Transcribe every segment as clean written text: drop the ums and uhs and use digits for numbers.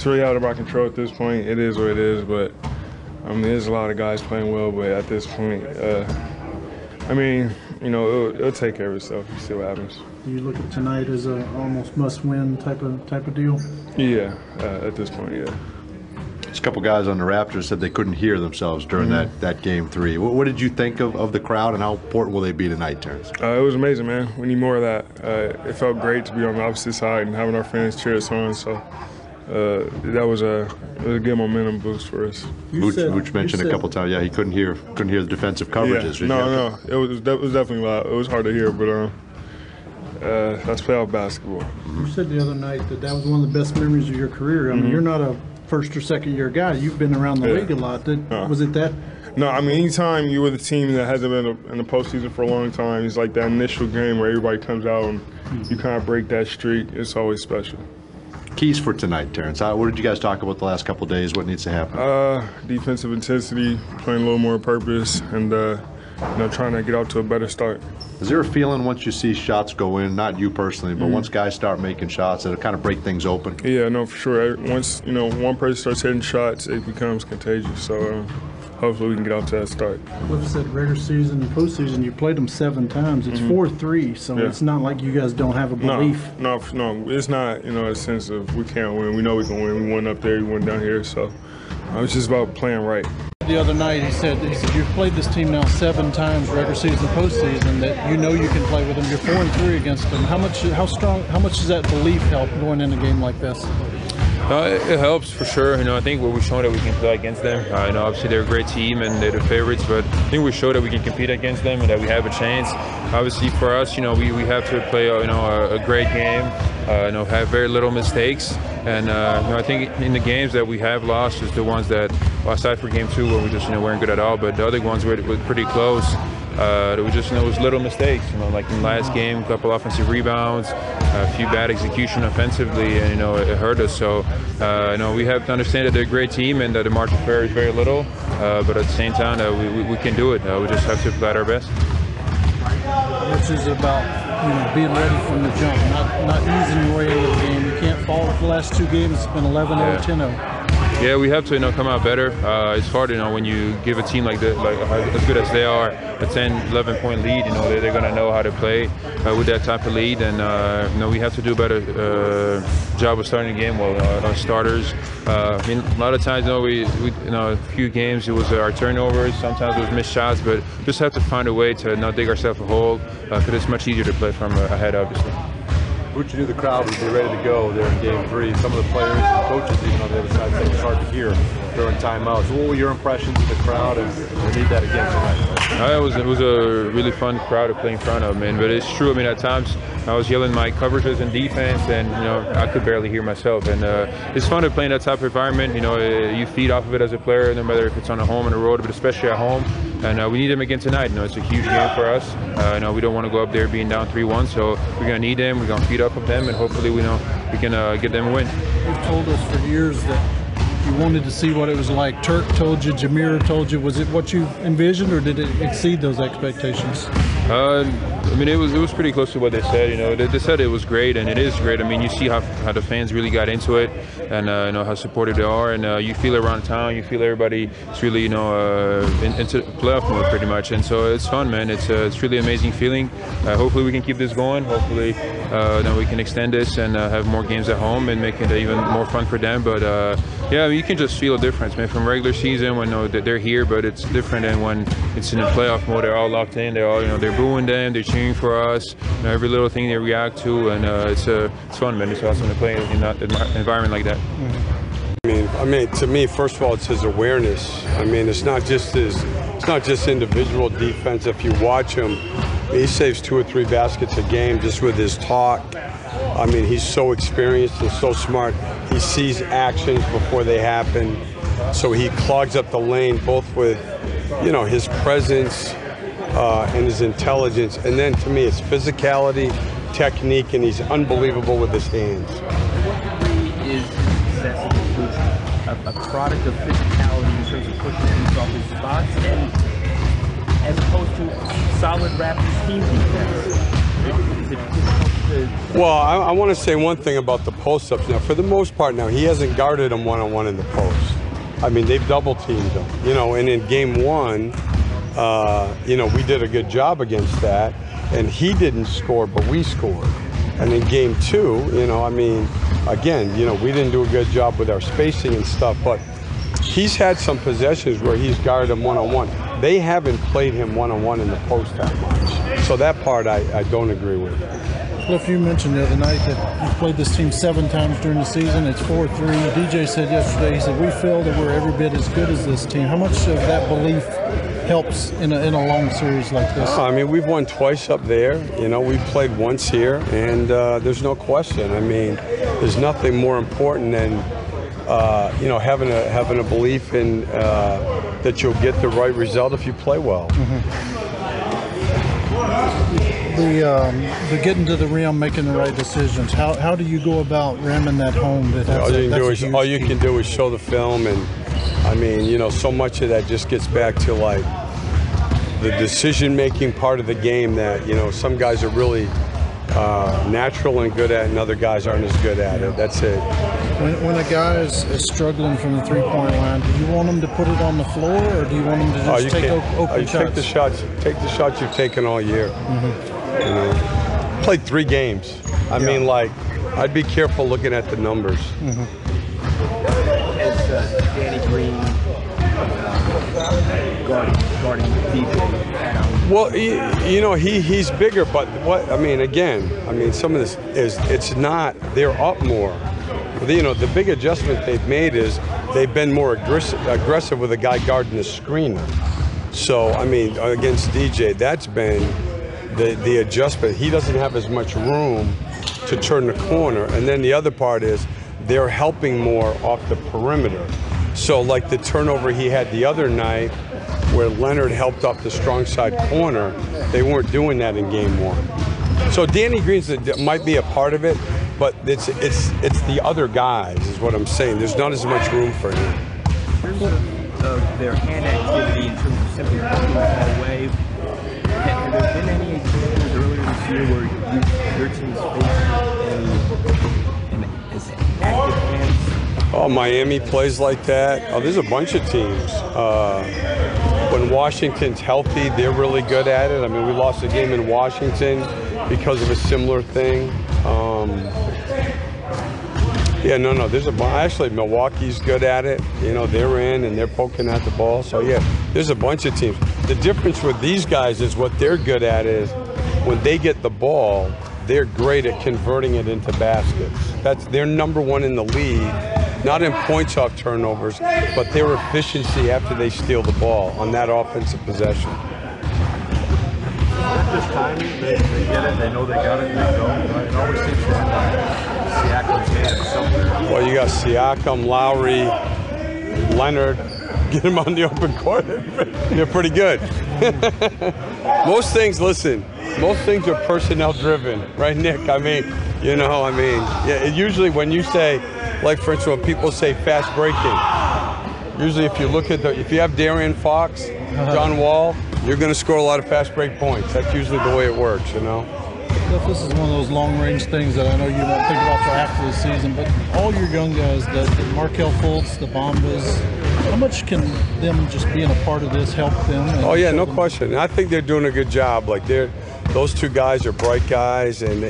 really out of my control at this point. It is what it is, but I mean, there's a lot of guys playing well, but at this point, I mean, you know, it'll take care of itself. See what happens. Do you look at tonight as a almost must-win type of deal? Yeah, at this point, yeah. A couple guys on the Raptors said they couldn't hear themselves during that game 3. What did you think of the crowd, and how important will they be tonight, Terrence? It was amazing, man. We need more of that. It felt great to be on the opposite side and having our fans cheer us on. So that was a good momentum boost for us. Vooch mentioned a couple times, yeah, he couldn't hear the defensive coverages. Yeah, no, it was definitely loud. It was hard to hear, but that's playoff basketball. You said the other night that was one of the best memories of your career. I mean, you're not a first or second year guy. You've been around the league a lot. Was it that? No, I mean, anytime you're with a team that hasn't been in the postseason for a long time, it's like that initial game where everybody comes out and you kind of break that streak. It's always special. Keys for tonight, Terrence. What did you guys talk about the last couple of days? What needs to happen? Defensive intensity, playing a little more purpose, and you know, trying to get out to a better start. Is there a feeling once you see shots go in, not you personally, but once guys start making shots, that'll kind of break things open? Yeah, no, for sure. Once, you know, one person starts hitting shots, it becomes contagious. So hopefully we can get out to that start. Cliff said regular season and postseason, you played them 7 times. It's 4-3, so it's not like you guys don't have a belief. No, it's not, you know, a sense of we can't win. We know we can win. We won up there, we won down here. So it's just about playing right. The other night he said you've played this team now 7 times regular season, postseason, that you know you can play with them. You're 4-3 against them. How much does that belief help going in a game like this? It helps for sure. You know, I think we've shown that we can play against them. You know, obviously they're a great team and they're the favorites, but I think we showed that we can compete against them and that we have a chance. Obviously for us, you know, we have to play you know, a great game. You know, have very little mistakes, and you know, I think in the games that we have lost is the ones that, well, aside for game 2 where we just, you know, weren't good at all, but the other ones were pretty close. There was just, you know, it was little mistakes. You know, like in the last game, a couple offensive rebounds, a few bad execution offensively, and you know, it hurt us. So you know, we have to understand that they're a great team and that the margin for error is very little, but at the same time, we can do it. We just have to play at our best. Which is about, you know, being ready from the jump, not easing your way into the game. You can't fall. For the last 2 games, it's been 11-0, 10-0. Yeah, we have to, you know, come out better. It's hard, you know, when you give a team like that, like as good as they are, a 10, 11-point lead. You know, they're going to know how to play with that type of lead, and you know, we have to do a better job of starting the game. Well, our starters. I mean, a lot of times, you know, we you know, a few games it was our turnovers. Sometimes it was missed shots, but just have to find a way to not dig ourselves a hole, because it's much easier to play from ahead, obviously. Vooch knew the crowd would be ready to go there in game 3. Some of the players and coaches, even on the other side, said it was hard to hear during timeouts. What were your impressions of the crowd, and we need that again tonight? It was a really fun crowd to play in front of, man. But it's true. I mean, at times I was yelling my coverages and defense, and you know, I could barely hear myself. And it's fun to play in that type of environment. You know, you feed off of it as a player, no matter if it's on a home or the road, but especially at home. And we need them again tonight. You know, it's a huge game for us. You know, we don't want to go up there being down 3-1, so we're gonna need them. We're gonna feed off of them, and hopefully we can get them a win. You've told us for years that you wanted to see what it was like. Turk told you, Jameer told you. Was it what you envisioned, or did it exceed those expectations? I mean, it was pretty close to what they said. You know, they said it was great, and it is great. I mean, you see how the fans really got into it, and you know how supportive they are, and you feel it around town. You feel everybody is really, you know, into playoff mode pretty much, and so it's fun, man. It's really amazing feeling. Hopefully we can keep this going. Hopefully then we can extend this and have more games at home and make it even more fun for them. But yeah, I mean, you can just feel a difference, man, from regular season when, you know, they're here, but it's different than when it's in a playoff mode. They're all locked in. They're all, you know, they're booing them. They're cheering for us. You know, every little thing they react to, and it's fun, man. It's awesome to play in that environment like that. I mean, to me, first of all, it's his awareness. I mean, it's not just individual defense. If you watch him, he saves 2 or 3 baskets a game just with his talk. I mean, he's so experienced and so smart. He sees actions before they happen, so he clogs up the lane both with, you know, his presence and his intelligence, and then to me, it's physicality, technique, and he's unbelievable with his hands. Is success a product of physicality in terms of pushing things off his spots, and as opposed to solid Raptors team defense? Is it difficult Well, I want to say one thing about the post-ups. Now, for the most part, now he hasn't guarded him one-on-one in the post. I mean, they've double-teamed him, you know. And in game one, you know, we did a good job against that, and he didn't score, but we scored. And in game two, you know, I mean, again, you know, we didn't do a good job with our spacing and stuff, but he's had some possessions where he's guarded him one-on-one. They haven't played him one-on-one in the post that much. So that part I don't agree with. Cliff, you mentioned the other night that you've played this team 7 times during the season. It's 4-3. DJ said yesterday, he said, we feel that we're every bit as good as this team. How much of that belief helps in a long series like this? I mean, we've won twice up there. You know, we've played once here, and there's no question. I mean, there's nothing more important than you know, having a belief in that you'll get the right result if you play well. The getting to the rim, making the right decisions. How do you go about ramming that home? All you can do is show the film, and I mean, you know, so much of that just gets back to like the decision-making part of the game that, you know, some guys are really natural and good at, and other guys aren't as good at it. That's it. When a guy is struggling from the three-point line, do you want him to put it on the floor, or do you want him to just take open shots? Take the shots you've taken all year. You know, played 3 games. I mean, like, I'd be careful looking at the numbers. As Danny Green guarding DJ. Well, you know, he's bigger, but what I mean, again, I mean, some of this is it's not. They're up more. You know, the big adjustment they've made is they've been more aggressive with a guy guarding the screener. So, I mean, against DJ, that's been the adjustment. He doesn't have as much room to turn the corner. And then the other part is they're helping more off the perimeter. So, like the turnover he had the other night where Leonard helped off the strong side corner, they weren't doing that in game 1. So Danny Green's might be a part of it, but it's the other guys is what I'm saying. There's not as much room for him. In terms of their hand activity, in terms of simply putting the ball away, have there been any examples earlier this year where your team's facing as active hands? Oh, Miami plays like that. Oh, there's a bunch of teams. When Washington's healthy, they're really good at it. I mean, we lost a game in Washington because of a similar thing. Yeah, no. Actually, Milwaukee's good at it. You know, they're in and they're poking at the ball. So yeah, there's a bunch of teams. The difference with these guys is what they're good at is when they get the ball, they're great at converting it into baskets. They're number 1 in the league, not in points off turnovers, but their efficiency after they steal the ball on that offensive possession. Just timing, they get it, they know they got it, and they go. Right? It always seems to end like Siakam's hand somewhere. Well, you got Siakam, Lowry, Leonard. Get them on the open court. They're pretty good. Most things are personnel driven, right, Nick? I mean, you know, yeah, usually when you say, like for instance, when people say fast breaking, usually if you have De'Aaron Fox, John Wall, you're going to score a lot of fast break points. That's usually the way it works, you know. This is one of those long-range things that I know you won't think about till after the season, but all your young guys, the Markelle Fultz, the Bombas, how much can them just being a part of this help them? Oh yeah, no question. I think they're doing a good job. Like those 2 guys are bright guys, and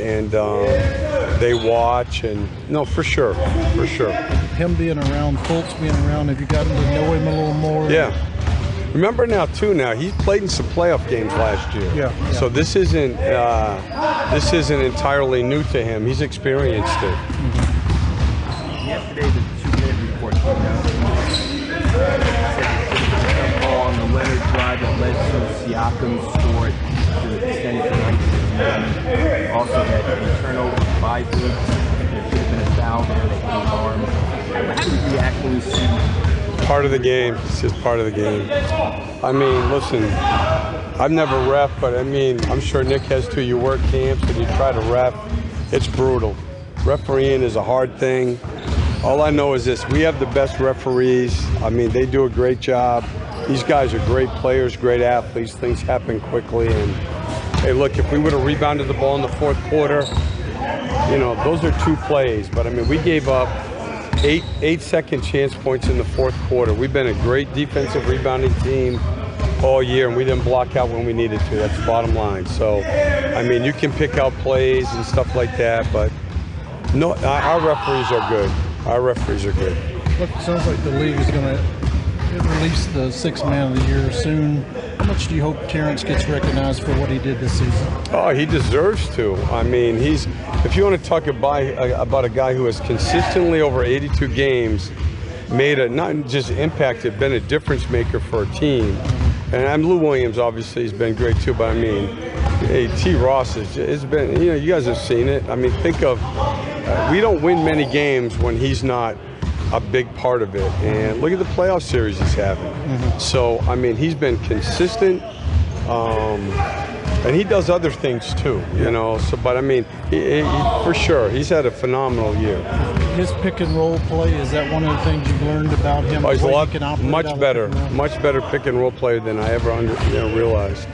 they watch, and no, for sure. Him being around, Fultz being around, have you gotten to know him a little more? Yeah. Remember now, he played in some playoff games last year. Yeah. So this isn't entirely new to him. He's experienced it. Yesterday, the 2-minute report came out. Said ball on the Leonard drive that led to Siakam's score to extend it to 19. Also had a turnover by Boots. There should have been a foul there. They hit his arm. How do you react when you see? Part of the game. It's just part of the game. I mean, listen, I've never ref, but I mean, I'm sure Nick has too. You work camps and you try to ref. It's brutal. Refereeing is a hard thing. All I know is this: we have the best referees. I mean, they do a great job. These guys are great players, great athletes. Things happen quickly. And hey, look, if we would have rebounded the ball in the 4th quarter, you know, those are 2 plays. But I mean, we gave up 8 second chance points in the 4th quarter. We've been a great defensive rebounding team all year, and we didn't block out when we needed to. That's the bottom line. So, I mean, you can pick out plays and stuff like that, but no, our referees are good. Our referees are good. Look, it sounds like the league is going to release the 6th man of the year soon. How much do you hope Terrence gets recognized for what he did this season? Oh, he deserves to. I mean, if you want to talk about a guy who has consistently over 82 games made not just impacted, been a difference maker for a team. And Lou Williams obviously has been great too, but I mean, hey, T. Ross has been, you know, you guys have seen it. I mean, think of, we don't win many games when he's not a big part of it. And look at the playoff series he's having. So, I mean, he's been consistent. And he does other things too, you know. So, but I mean, he, for sure, he's had a phenomenal year. His pick and roll play, is that one of the things you've learned about him? Oh, he's much better pick and roll player than I ever realized.